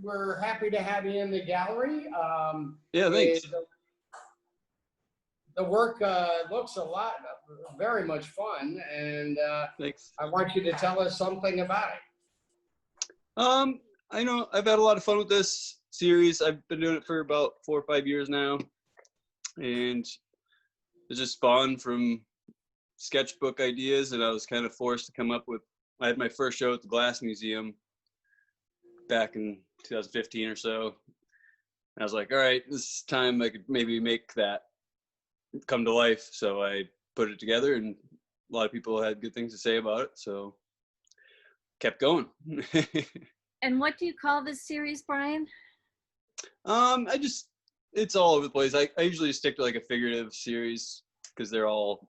we're happy to have you in the gallery. Yeah, thanks. The work looks very much fun, and Thanks. I want you to tell us something about it. I know I've had a lot of fun with this series. I've been doing it for about 4 or 5 years now, and it's just spawned from sketchbook ideas, and I was kind of forced to come up with. I had my first show at the Glass Museum back in 2015 or so. And I was like, all right, this time I could maybe make that come to life. So I put it together, and a lot of people had good things to say about it, so kept going. And what do you call this series, Bryan? It's all over the place. I usually stick to like a figurative series because they're all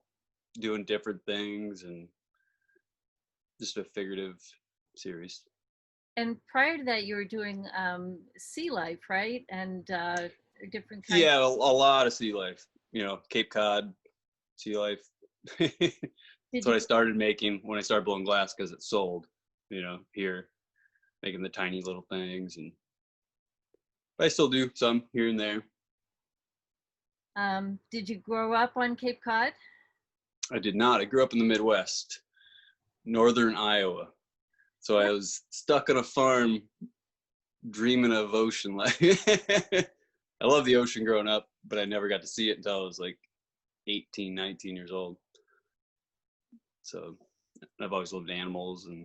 doing different things, and just a figurative series. And prior to that, you were doing sea life, right? And different kinds. Yeah, a lot of sea life. You know, Cape Cod, sea life. That's what I started making when I started blowing glass, because it sold. You know, here, making the tiny little things, and but I still do some here and there. Did you grow up on Cape Cod? I did not. I grew up in the Midwest, northern Iowa. So I was stuck on a farm dreaming of ocean life. I love the ocean growing up, but I never got to see it until I was like 18, 19 years old. So I've always loved animals and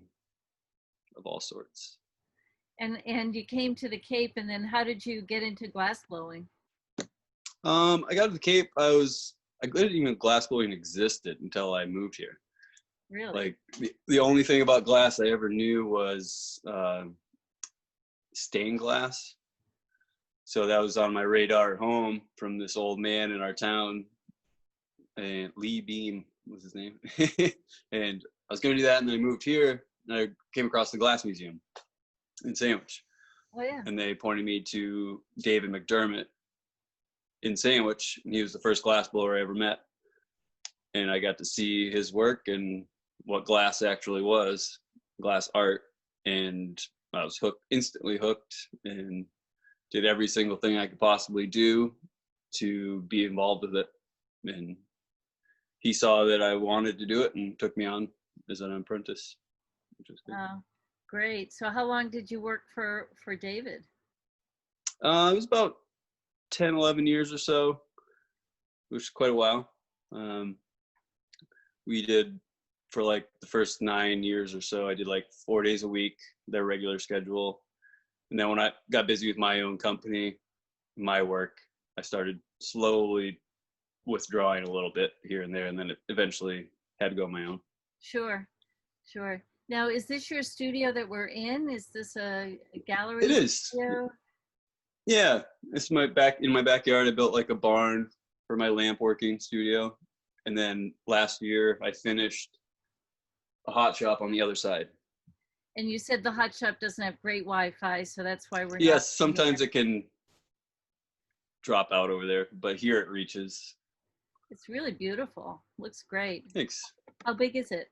of all sorts. And you came to the Cape, and then how did you get into glass blowing? I got to the Cape. I didn't even glass blowing existed until I moved here. Really? Like the only thing about glass I ever knew was stained glass. So that was on my radar at home from this old man in our town, and Lee Beam was his name. And I was going to do that, and then I moved here, and I came across the Glass Museum in Sandwich. Oh yeah. And they pointed me to David McDermott in Sandwich, and he was the first glass blower I ever met. And I got to see his work and what glass actually was, glass art, and I was instantly hooked, and did every single thing I could possibly do to be involved with it. And he saw that I wanted to do it and took me on as an apprentice, which was good. Great. So how long did you work for David? It was about 10, 11 years or so, which is quite a while. We did, for like the first 9 years or so, I did like 4 days a week, their regular schedule. And then when I got busy with my own company, my work, I started slowly withdrawing a little bit here and there, and then it eventually had to go on my own. Sure. Now, is this your studio that we're in? Is this a gallery? It is. Studio? Yeah, it's in my backyard. I built like a barn for my lamp working studio. And then last year I finished a hot shop on the other side. And you said the hot shop doesn't have great Wi-Fi, so that's why we're Yes, sometimes it can drop out over there, but here it reaches. It's really beautiful. Looks great. Thanks. How big is it?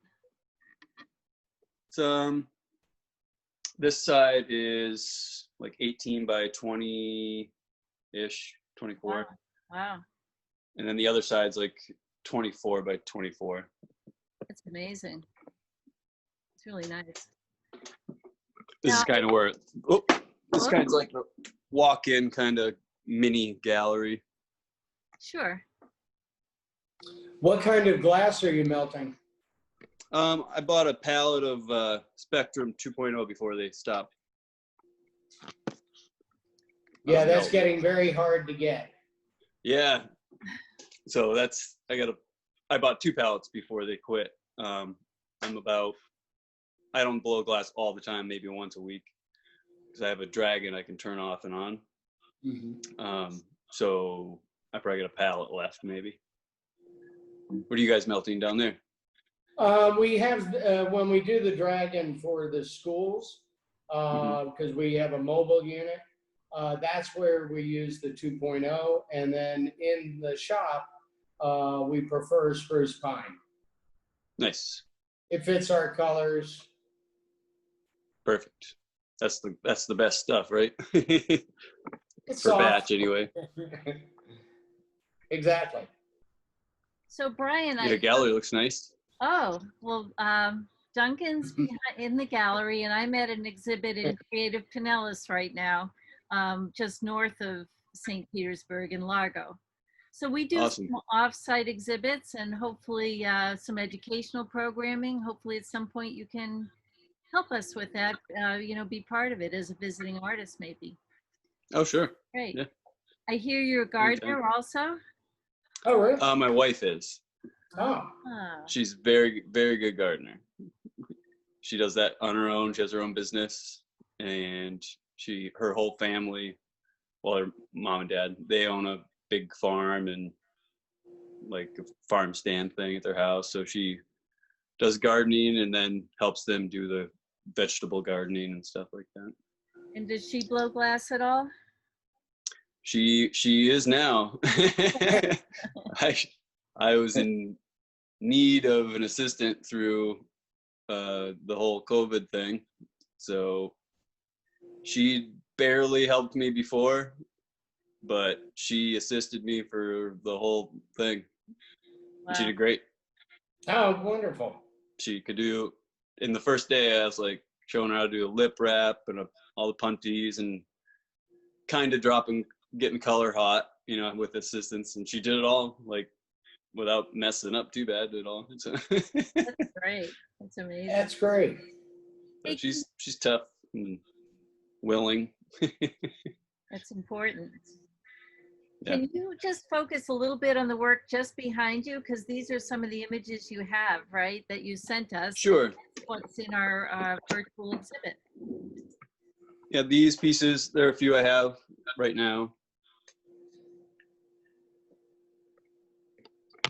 It's, this side is like 18 by 20-ish, 24. Wow. And then the other side's like 24 by 24. That's amazing. It's really nice. This is kind of where, this kind of like a walk-in kind of mini gallery. Sure. What kind of glass are you melting? I bought a pallet of Spectrum 2.0 before they stopped. Yeah, that's getting very hard to get. Yeah. So I bought 2 pallets before they quit. I don't blow glass all the time, maybe once a week, because I have a Dragon I can turn off and on. Mm-hmm. So I probably got a pallet left, maybe. What are you guys melting down there? We have, when we do the Dragon for the schools, because we have a mobile unit, that's where we use the 2.0. And then in the shop, we prefer spruce pine. Nice. It fits our colors. Perfect. That's the best stuff, right? It's For soft. batch anyway. Exactly. So Brian, Yeah, gallery looks nice. oh, well, Duncan's in the gallery, and I'm at an exhibit in Creative Pinellas right now, just north of St. Petersburg in Largo. So we do Awesome. some off-site exhibits and hopefully some educational programming. Hopefully at some point you can help us with that, you know, be part of it as a visiting artist maybe. Oh, sure. Great. Yeah. I hear you're a gardener also? Oh, really? My wife is. Oh. Ah, She's very, very good gardener. She does that on her own. She has her own business, and her whole family, well, her mom and dad, they own a big farm and like a farm stand thing at their house. So she does gardening and then helps them do the vegetable gardening and stuff like that. and does she blow glass at all? She is now. I was in need of an assistant through the whole COVID thing. So she barely helped me before, but she assisted me for the whole thing. Wow. She did great. Oh, wonderful. She could do, in the first day, I was like showing her how to do a lip wrap and all the punties and kind of getting color hot, you know, with assistance. And she did it all like without messing up too bad at all. That's great. That's amazing. That's great. So she's tough and willing. That's important. Yeah. Can you just focus a little bit on the work just behind you? Because these are some of the images you have, right, that you sent us. Sure. What's in our virtual exhibit. Yeah, these pieces, there are a few I have right now.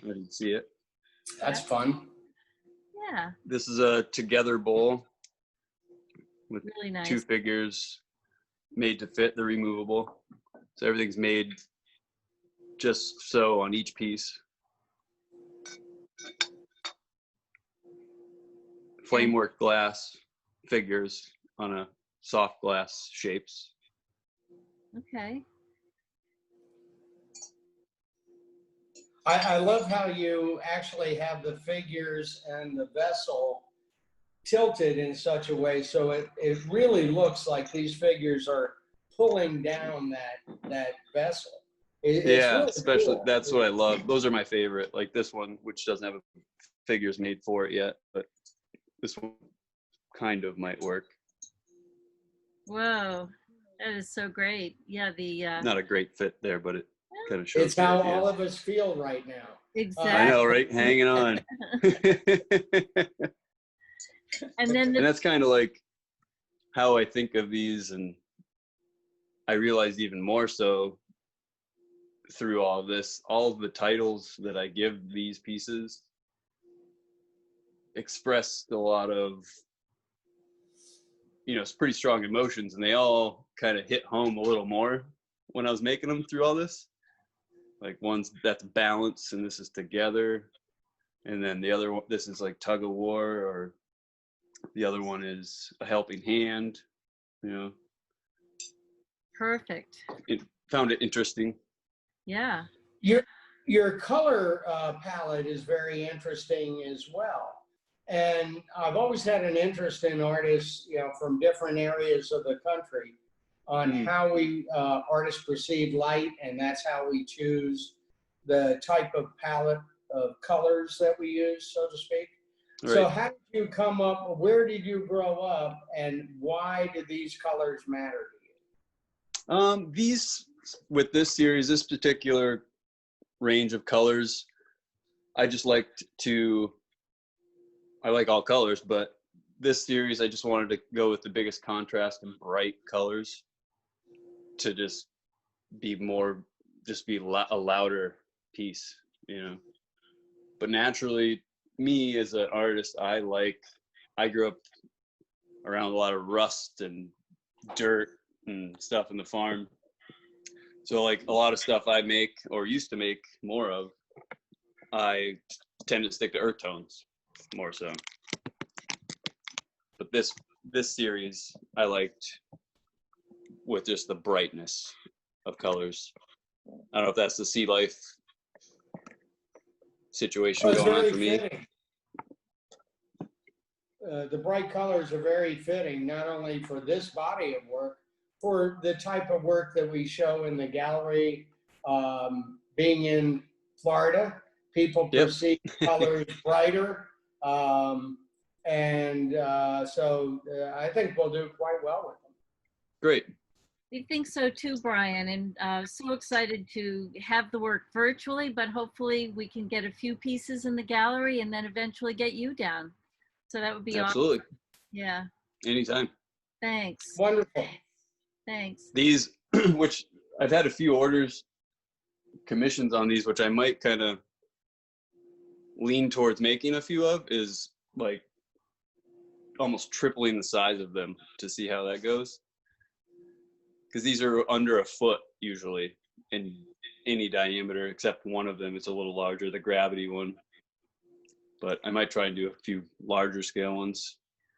I didn't see it. That's fun. Yeah, This is a together bowl with really nice. 2 figures made to fit. They're removable. So everything's made just so on each piece. Flamework glass figures on a soft glass shapes. Okay. I love how you actually have the figures and the vessel tilted in such a way so it really looks like these figures are pulling down that vessel. It's Yeah, really especially cool. that's what I love. Those are my favorite. Like this one, which doesn't have figures made for it yet, but this one kind of might work. Whoa, that is so great. Yeah, the Not a great fit there, but it kind of shows. It's how the idea. all of us feel right now. exactly. I know, right? Hanging on. And then And that's kind of like how I think of these, and I realized even more so through all of this, all of the titles that I give these pieces expressed a lot of, you know, pretty strong emotions, and they all kind of hit home a little more when I was making them through all this. Like one's that's balance, and this is together, and then the other one, this is like tug of war, or the other one is a helping hand, you know. perfect. Found it interesting. Yeah. Your color palette is very interesting as well. And I've always had an interest in artists, you know, from different areas of the country on how we artists perceive light, and that's how we choose the type of palette of colors that we use, so to speak. Right. So how did you come up, where did you grow up, and why did these colors matter to you? These, with this series, this particular range of colors, I just liked to, I like all colors, but this series, I just wanted to go with the biggest contrast and bright colors to just be more, just be a louder piece, you know. But naturally, me as an artist, I grew up around a lot of rust and dirt and stuff in the farm. So like a lot of stuff I make or used to make more of, I tend to stick to earth tones more so. But this series I liked with just the brightness of colors. I don't know if that's the sea life situation It's going on very for me. fitting. The bright colors are very fitting, not only for this body of work, for the type of work that we show in the gallery. Being in Florida, people Yep. perceive colors brighter. So I think we'll do quite well with them. Great. We think so too, Brian, and so excited to have the work virtually, but hopefully we can get a few pieces in the gallery and then eventually get you down. So that would be Absolutely. awesome. Yeah. Anytime. Thanks. Wonderful. Thanks. These, which I've had a few orders, commissions on these, which I might kind of lean towards making a few of, is like almost tripling the size of them to see how that goes. Because these are under a foot usually in any diameter, except one of them is a little larger, the gravity one. But I might try and do a few larger scale ones.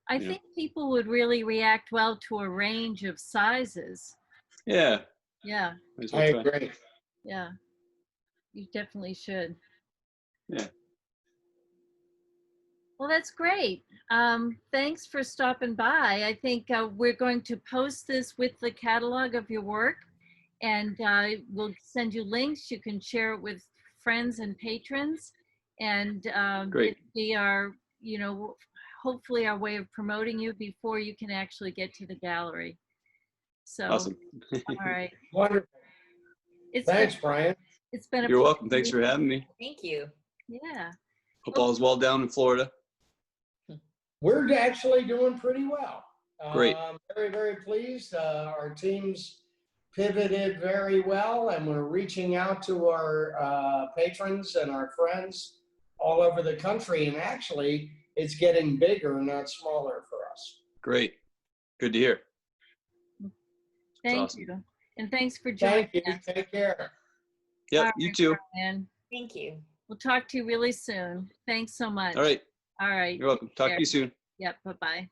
I think people would really react well to a range of sizes. Yeah. Yeah. I agree. Yeah. You definitely should. Yeah. Well, that's great. Thanks for stopping by. I think we're going to post this with the catalog of your work, and we'll send you links. You can share it with friends and patrons, and Great. it'll be our, hopefully our way of promoting you before you can actually get to the gallery. So, Awesome. all right. Wonderful. Thanks, Brian. It's been a You're pleasure. welcome. Thanks for having me. Thank you. Yeah. Hope all is well down in Florida. We're actually doing pretty well. Great. Very, very pleased. Our team's pivoted very well, and we're reaching out to our patrons and our friends all over the country. And actually, it's getting bigger, not smaller for us. Great. Good to hear. Thank awesome. you. And thanks for joining Thank you. us. Take care. Yep, All you right, too. Brian. Thank you. We'll talk to you really soon. Thanks so much. All right. All right. You're welcome. Talk to you soon. Yep. Bye-bye.